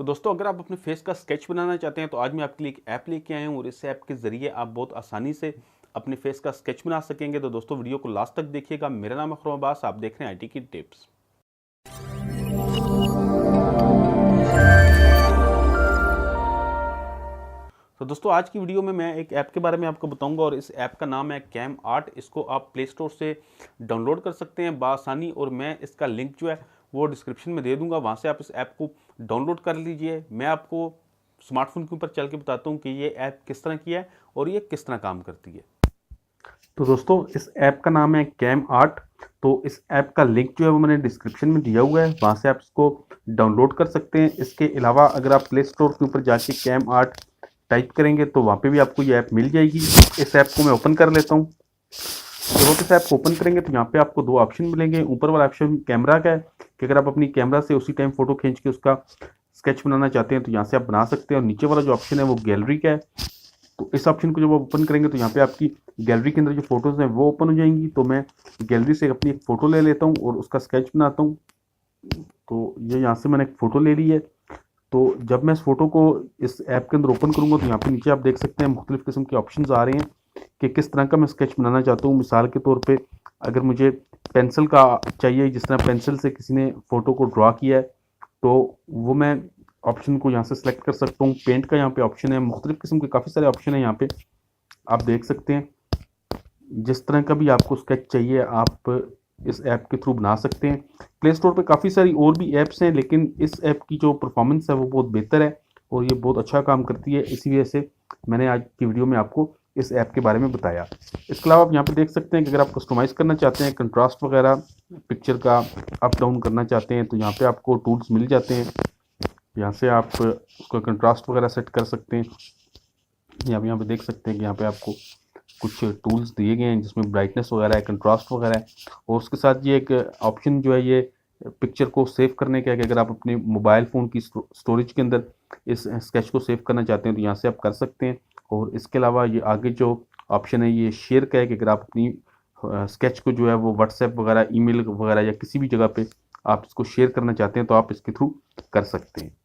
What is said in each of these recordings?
तो दोस्तों अगर आप अपने फेस का स्केच बनाना चाहते हैं तो आज मैं आपके लिए एक ऐप लेके आया हूँ और इस ऐप के ज़रिए आप बहुत आसानी से अपने फेस का स्केच बना सकेंगे। तो दोस्तों वीडियो को लास्ट तक देखिएगा। मेरा नाम है खुर्रम अब्बास, आप देख रहे हैं आईटी की टिप्स। तो दोस्तों आज की वीडियो में मैं एक ऐप के बारे में आपको बताऊंगा और इस ऐप का नाम है कैम आर्ट। इसको आप प्ले स्टोर से डाउनलोड कर सकते हैं बासानी और मैं इसका लिंक जो है वो डिस्क्रिप्शन में दे दूंगा, वहाँ से आप इस ऐप को डाउनलोड कर लीजिए। मैं आपको स्मार्टफोन के ऊपर चल के बताता हूँ कि ये ऐप किस तरह की है और ये किस तरह काम करती है। तो दोस्तों इस ऐप का नाम है कैम आर्ट। तो इस ऐप का लिंक जो है वो मैंने डिस्क्रिप्शन में दिया हुआ है, वहाँ से आप इसको डाउनलोड कर सकते हैं। इसके अलावा अगर आप प्ले स्टोर के ऊपर जाके कैम आर्ट टाइप करेंगे तो वहाँ पे भी आपको ये ऐप मिल जाएगी। इस ऐप को मैं ओपन कर लेता हूँ। जब आप इस ऐप को ओपन करेंगे तो यहाँ पे आपको दो ऑप्शन मिलेंगे। ऊपर वाला ऑप्शन कैमरा का है कि अगर आप अपनी कैमरा से उसी टाइम फोटो खींच के उसका स्केच बनाना चाहते हैं तो यहाँ से आप बना सकते हैं। और नीचे वाला जो ऑप्शन है वो गैलरी का है। तो इस ऑप्शन को जब आप ओपन करेंगे तो यहाँ पे आपकी गैलरी के अंदर जो फोटोज़ हैं वो ओपन हो जाएंगी। तो मैं गैलरी से अपनी एक फ़ोटो ले लेता हूँ और उसका स्केच बनाता हूँ। तो ये यहाँ से मैंने एक फ़ोटो ले ली है। तो जब मैं इस फोटो को इस ऐप के अंदर ओपन करूंगा तो यहाँ पे नीचे आप देख सकते हैं मुख्तलिफ किस्म के ऑप्शंस आ रहे हैं कि किस तरह का मैं स्केच बनाना चाहता हूँ। मिसाल के तौर पे अगर मुझे पेंसिल का चाहिए, जिस तरह पेंसिल से किसी ने फ़ोटो को ड्रा किया है, तो वो मैं ऑप्शन को यहाँ से सिलेक्ट कर सकता हूँ। पेंट का यहाँ पे ऑप्शन है, मुख्तलिफ किस्म के काफ़ी सारे ऑप्शन है यहाँ पे, आप देख सकते हैं। जिस तरह का भी आपको स्केच चाहिए आप इस ऐप के थ्रू बना सकते हैं। प्ले स्टोर पे काफ़ी सारी और भी ऐप्स हैं, लेकिन इस ऐप की जो परफॉर्मेंस है वो बहुत बेहतर है और ये बहुत अच्छा काम करती है। इसी वजह से मैंने आज की वीडियो में आपको इस ऐप के बारे में बताया। इसके अलावा आप यहाँ पे देख सकते हैं कि अगर आप कस्टमाइज़ करना चाहते हैं, कंट्रास्ट वगैरह पिक्चर का अप डाउन करना चाहते हैं, तो यहाँ पर आपको टूल्स मिल जाते हैं। यहाँ से आप उसका कंट्रास्ट वगैरह सेट कर सकते हैं। यहाँ पे देख सकते हैं कि यहाँ पे आपको कुछ टूल्स दिए गए हैं जिसमें ब्राइटनेस वगैरह है, कंट्रास्ट वगैरह है। और उसके साथ ये एक ऑप्शन जो है ये पिक्चर को सेव करने का है कि अगर आप अपने मोबाइल फ़ोन की स्टोरेज के अंदर इस स्केच को सेव करना चाहते हैं तो यहाँ से आप कर सकते हैं। और इसके अलावा ये आगे जो ऑप्शन है ये शेयर का है कि अगर आप अपनी स्केच को जो है वो व्हाट्सएप वगैरह, ईमेल वगैरह या किसी भी जगह पे आप इसको शेयर करना चाहते हैं तो आप इसके थ्रू कर सकते हैं।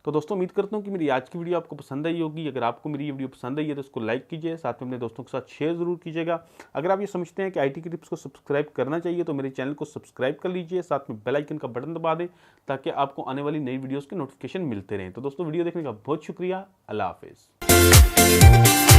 तो दोस्तों उम्मीद करता हूँ कि मेरी आज की वीडियो आपको पसंद आई होगी। अगर आपको मेरी ये वीडियो पसंद आई है तो इसको लाइक कीजिए, साथ में अपने दोस्तों के साथ शेयर ज़रूर कीजिएगा। अगर आप ये समझते हैं कि आईटी की टिप्स को सब्सक्राइब करना चाहिए तो मेरे चैनल को सब्सक्राइब कर लीजिए, साथ में बेल आइकन का बटन दबा दें ताकि आपको आने वाली नई वीडियोज़ के नोटिफिकेशन मिलते रहें। तो दोस्तों वीडियो देखने का बहुत शुक्रिया। अल्लाह हाफिज़।